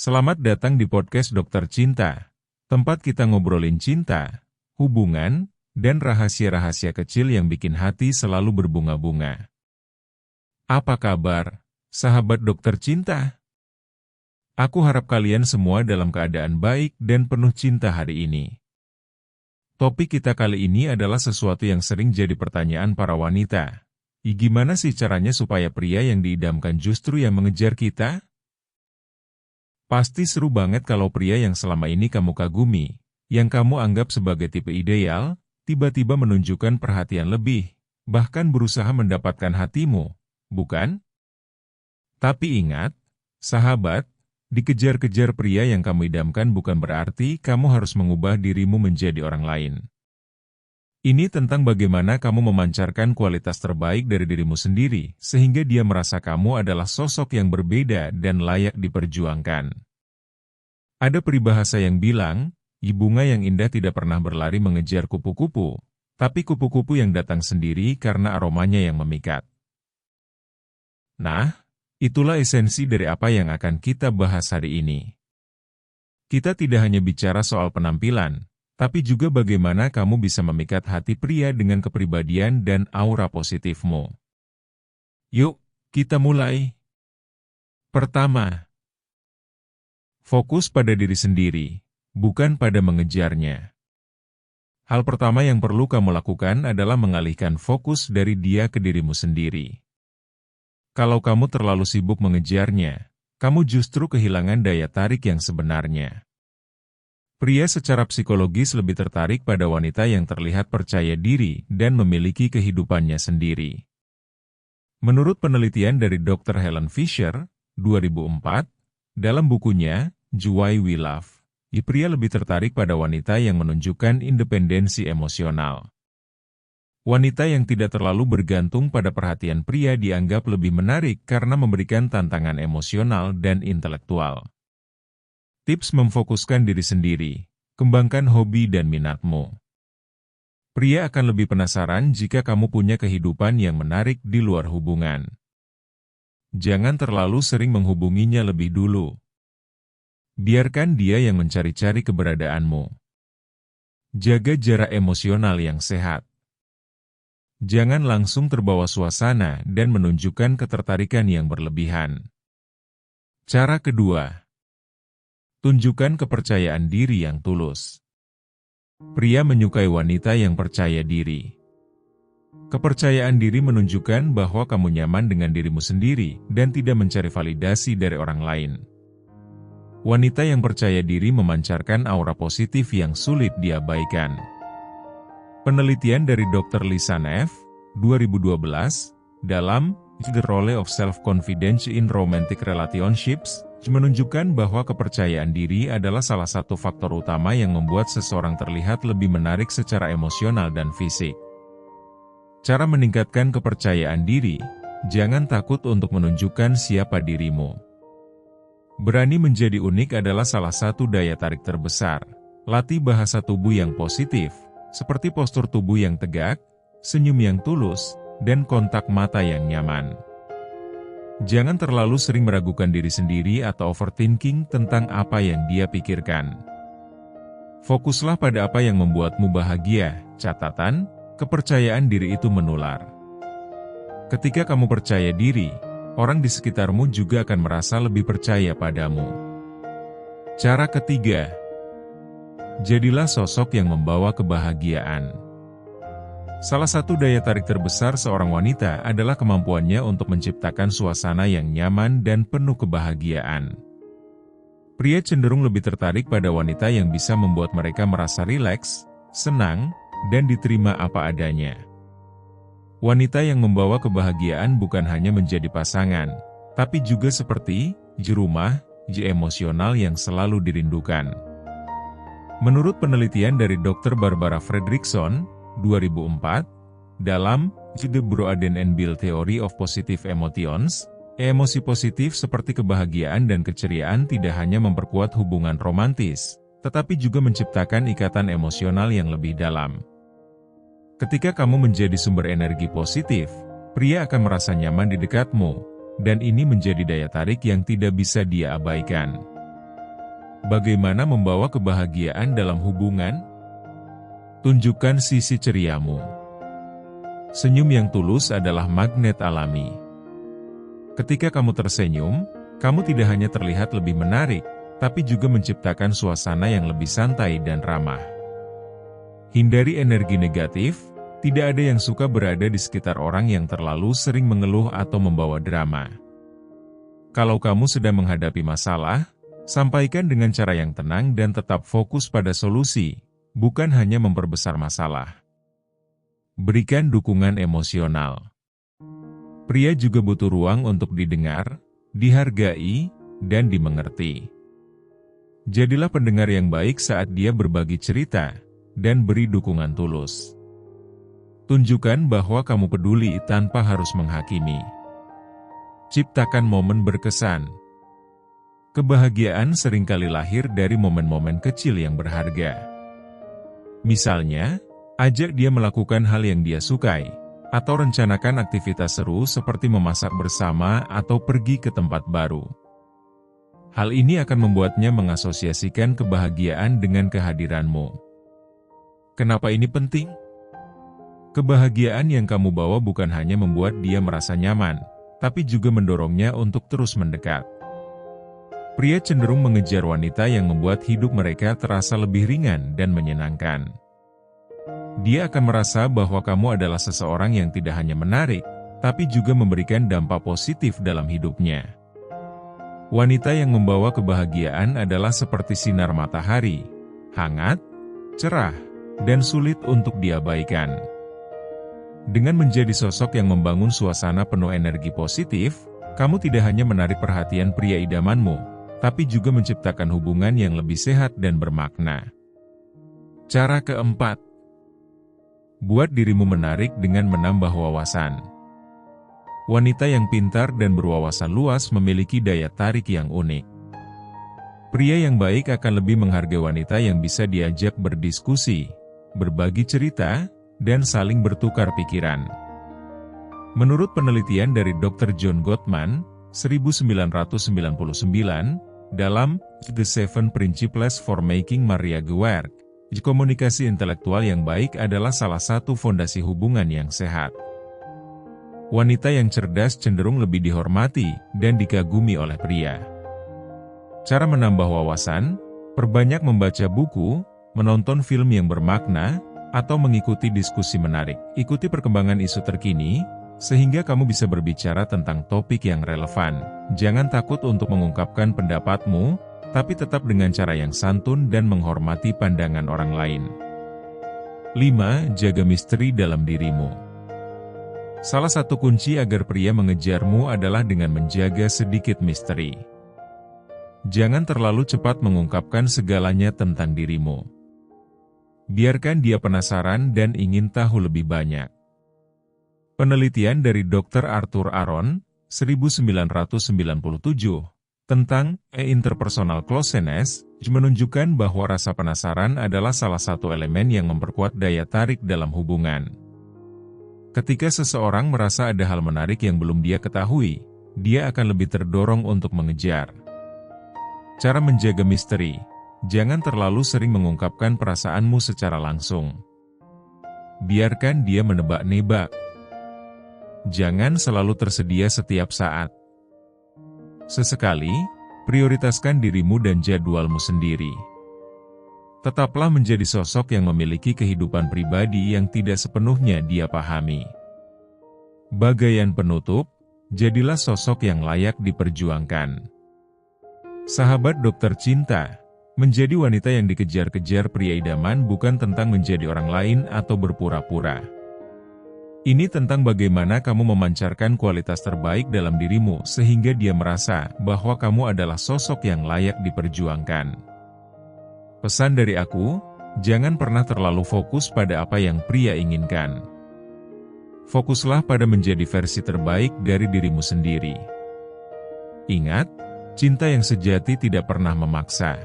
Selamat datang di podcast Dokter Cinta, tempat kita ngobrolin cinta, hubungan, dan rahasia-rahasia kecil yang bikin hati selalu berbunga-bunga. Apa kabar, sahabat Dokter Cinta? Aku harap kalian semua dalam keadaan baik dan penuh cinta hari ini. Topik kita kali ini adalah sesuatu yang sering jadi pertanyaan para wanita. Gimana sih caranya supaya pria yang diidamkan justru yang mengejar kita? Pasti seru banget kalau pria yang selama ini kamu kagumi, yang kamu anggap sebagai tipe ideal, tiba-tiba menunjukkan perhatian lebih, bahkan berusaha mendapatkan hatimu, bukan? Tapi ingat, sahabat, dikejar-kejar pria yang kamu idamkan bukan berarti kamu harus mengubah dirimu menjadi orang lain. Ini tentang bagaimana kamu memancarkan kualitas terbaik dari dirimu sendiri, sehingga dia merasa kamu adalah sosok yang berbeda dan layak diperjuangkan. Ada peribahasa yang bilang, bunga yang indah tidak pernah berlari mengejar kupu-kupu, tapi kupu-kupu yang datang sendiri karena aromanya yang memikat. Nah, itulah esensi dari apa yang akan kita bahas hari ini. Kita tidak hanya bicara soal penampilan, tapi juga bagaimana kamu bisa memikat hati pria dengan kepribadian dan aura positifmu. Yuk, kita mulai. Pertama, fokus pada diri sendiri, bukan pada mengejarnya. Hal pertama yang perlu kamu lakukan adalah mengalihkan fokus dari dia ke dirimu sendiri. Kalau kamu terlalu sibuk mengejarnya, kamu justru kehilangan daya tarik yang sebenarnya. Pria secara psikologis lebih tertarik pada wanita yang terlihat percaya diri dan memiliki kehidupannya sendiri. Menurut penelitian dari Dr. Helen Fisher, 2004, dalam bukunya, Why We Love, pria lebih tertarik pada wanita yang menunjukkan independensi emosional. Wanita yang tidak terlalu bergantung pada perhatian pria dianggap lebih menarik karena memberikan tantangan emosional dan intelektual. Tips memfokuskan diri sendiri, kembangkan hobi dan minatmu. Pria akan lebih penasaran jika kamu punya kehidupan yang menarik di luar hubungan. Jangan terlalu sering menghubunginya lebih dulu. Biarkan dia yang mencari-cari keberadaanmu. Jaga jarak emosional yang sehat. Jangan langsung terbawa suasana dan menunjukkan ketertarikan yang berlebihan. Cara kedua, tunjukkan kepercayaan diri yang tulus. Pria menyukai wanita yang percaya diri. Kepercayaan diri menunjukkan bahwa kamu nyaman dengan dirimu sendiri dan tidak mencari validasi dari orang lain. Wanita yang percaya diri memancarkan aura positif yang sulit diabaikan. Penelitian dari Dr. Lisa Neff, 2012, dalam The Role of Self-Confidence in Romantic Relationships, menunjukkan bahwa kepercayaan diri adalah salah satu faktor utama yang membuat seseorang terlihat lebih menarik secara emosional dan fisik. Cara meningkatkan kepercayaan diri, jangan takut untuk menunjukkan siapa dirimu. Berani menjadi unik adalah salah satu daya tarik terbesar. Latih bahasa tubuh yang positif, seperti postur tubuh yang tegak, senyum yang tulus, dan kontak mata yang nyaman. Jangan terlalu sering meragukan diri sendiri atau overthinking tentang apa yang dia pikirkan. Fokuslah pada apa yang membuatmu bahagia. Catatan, kepercayaan diri itu menular. Ketika kamu percaya diri, orang di sekitarmu juga akan merasa lebih percaya padamu. Cara ketiga, jadilah sosok yang membawa kebahagiaan. Salah satu daya tarik terbesar seorang wanita adalah kemampuannya untuk menciptakan suasana yang nyaman dan penuh kebahagiaan. Pria cenderung lebih tertarik pada wanita yang bisa membuat mereka merasa rileks, senang, dan diterima apa adanya. Wanita yang membawa kebahagiaan bukan hanya menjadi pasangan, tapi juga seperti rumah emosional yang selalu dirindukan. Menurut penelitian dari Dr. Barbara Fredrickson, 2004, dalam The Broaden and Build Theory of Positive Emotions, emosi positif seperti kebahagiaan dan keceriaan tidak hanya memperkuat hubungan romantis, tetapi juga menciptakan ikatan emosional yang lebih dalam. Ketika kamu menjadi sumber energi positif, pria akan merasa nyaman di dekatmu, dan ini menjadi daya tarik yang tidak bisa dia abaikan. Bagaimana membawa kebahagiaan dalam hubungan? Tunjukkan sisi ceriamu. Senyum yang tulus adalah magnet alami. Ketika kamu tersenyum, kamu tidak hanya terlihat lebih menarik, tapi juga menciptakan suasana yang lebih santai dan ramah. Hindari energi negatif, tidak ada yang suka berada di sekitar orang yang terlalu sering mengeluh atau membawa drama. Kalau kamu sedang menghadapi masalah, sampaikan dengan cara yang tenang dan tetap fokus pada solusi, bukan hanya memperbesar masalah. Berikan dukungan emosional. Pria juga butuh ruang untuk didengar, dihargai, dan dimengerti. Jadilah pendengar yang baik saat dia berbagi cerita, dan beri dukungan tulus. Tunjukkan bahwa kamu peduli tanpa harus menghakimi. Ciptakan momen berkesan. Kebahagiaan seringkali lahir dari momen-momen kecil yang berharga. Misalnya, ajak dia melakukan hal yang dia sukai, atau rencanakan aktivitas seru seperti memasak bersama atau pergi ke tempat baru. Hal ini akan membuatnya mengasosiasikan kebahagiaan dengan kehadiranmu. Kenapa ini penting? Kebahagiaan yang kamu bawa bukan hanya membuat dia merasa nyaman, tapi juga mendorongnya untuk terus mendekat. Pria cenderung mengejar wanita yang membuat hidup mereka terasa lebih ringan dan menyenangkan. Dia akan merasa bahwa kamu adalah seseorang yang tidak hanya menarik, tapi juga memberikan dampak positif dalam hidupnya. Wanita yang membawa kebahagiaan adalah seperti sinar matahari, hangat, cerah, dan sulit untuk diabaikan. Dengan menjadi sosok yang membangun suasana penuh energi positif, kamu tidak hanya menarik perhatian pria idamanmu, tapi juga menciptakan hubungan yang lebih sehat dan bermakna. Cara keempat, buat dirimu menarik dengan menambah wawasan. Wanita yang pintar dan berwawasan luas memiliki daya tarik yang unik. Pria yang baik akan lebih menghargai wanita yang bisa diajak berdiskusi, berbagi cerita, dan saling bertukar pikiran. Menurut penelitian dari Dr. John Gottman, 1999, dalam The Seven Principles for Making Marriage Work, komunikasi intelektual yang baik adalah salah satu fondasi hubungan yang sehat. Wanita yang cerdas cenderung lebih dihormati dan dikagumi oleh pria. Cara menambah wawasan, perbanyak membaca buku, menonton film yang bermakna, atau mengikuti diskusi menarik. Ikuti perkembangan isu terkini, sehingga kamu bisa berbicara tentang topik yang relevan. Jangan takut untuk mengungkapkan pendapatmu, tapi tetap dengan cara yang santun dan menghormati pandangan orang lain. 5. Jaga misteri dalam dirimu. Salah satu kunci agar pria mengejarmu adalah dengan menjaga sedikit misteri. Jangan terlalu cepat mengungkapkan segalanya tentang dirimu. Biarkan dia penasaran dan ingin tahu lebih banyak. Penelitian dari Dr. Arthur Aron, 1997, tentang interpersonal closeness, menunjukkan bahwa rasa penasaran adalah salah satu elemen yang memperkuat daya tarik dalam hubungan. Ketika seseorang merasa ada hal menarik yang belum dia ketahui, dia akan lebih terdorong untuk mengejar. Cara menjaga misteri. Jangan terlalu sering mengungkapkan perasaanmu secara langsung. Biarkan dia menebak-nebak. Jangan selalu tersedia setiap saat. Sesekali, prioritaskan dirimu dan jadwalmu sendiri. Tetaplah menjadi sosok yang memiliki kehidupan pribadi yang tidak sepenuhnya dia pahami. Bagaian penutup, jadilah sosok yang layak diperjuangkan. Sahabat dokter cinta, menjadi wanita yang dikejar-kejar pria idaman bukan tentang menjadi orang lain atau berpura-pura. Ini tentang bagaimana kamu memancarkan kualitas terbaik dalam dirimu sehingga dia merasa bahwa kamu adalah sosok yang layak diperjuangkan. Pesan dari aku, jangan pernah terlalu fokus pada apa yang pria inginkan. Fokuslah pada menjadi versi terbaik dari dirimu sendiri. Ingat, cinta yang sejati tidak pernah memaksa.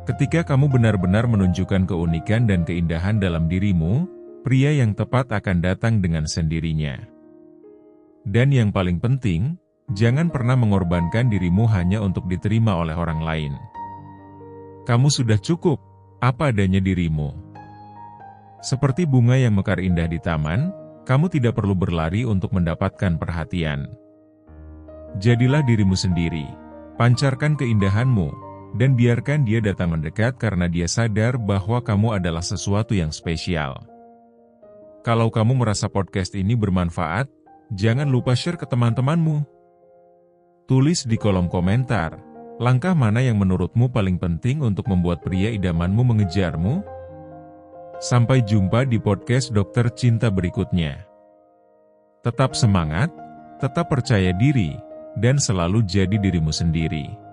Ketika kamu benar-benar menunjukkan keunikan dan keindahan dalam dirimu, pria yang tepat akan datang dengan sendirinya. Dan yang paling penting, jangan pernah mengorbankan dirimu hanya untuk diterima oleh orang lain. Kamu sudah cukup, apa adanya dirimu. Seperti bunga yang mekar indah di taman, kamu tidak perlu berlari untuk mendapatkan perhatian. Jadilah dirimu sendiri, pancarkan keindahanmu, dan biarkan dia datang mendekat karena dia sadar bahwa kamu adalah sesuatu yang spesial. Kalau kamu merasa podcast ini bermanfaat, jangan lupa share ke teman-temanmu. Tulis di kolom komentar, langkah mana yang menurutmu paling penting untuk membuat pria idamanmu mengejarmu? Sampai jumpa di podcast Dokter Cinta berikutnya. Tetap semangat, tetap percaya diri, dan selalu jadi dirimu sendiri.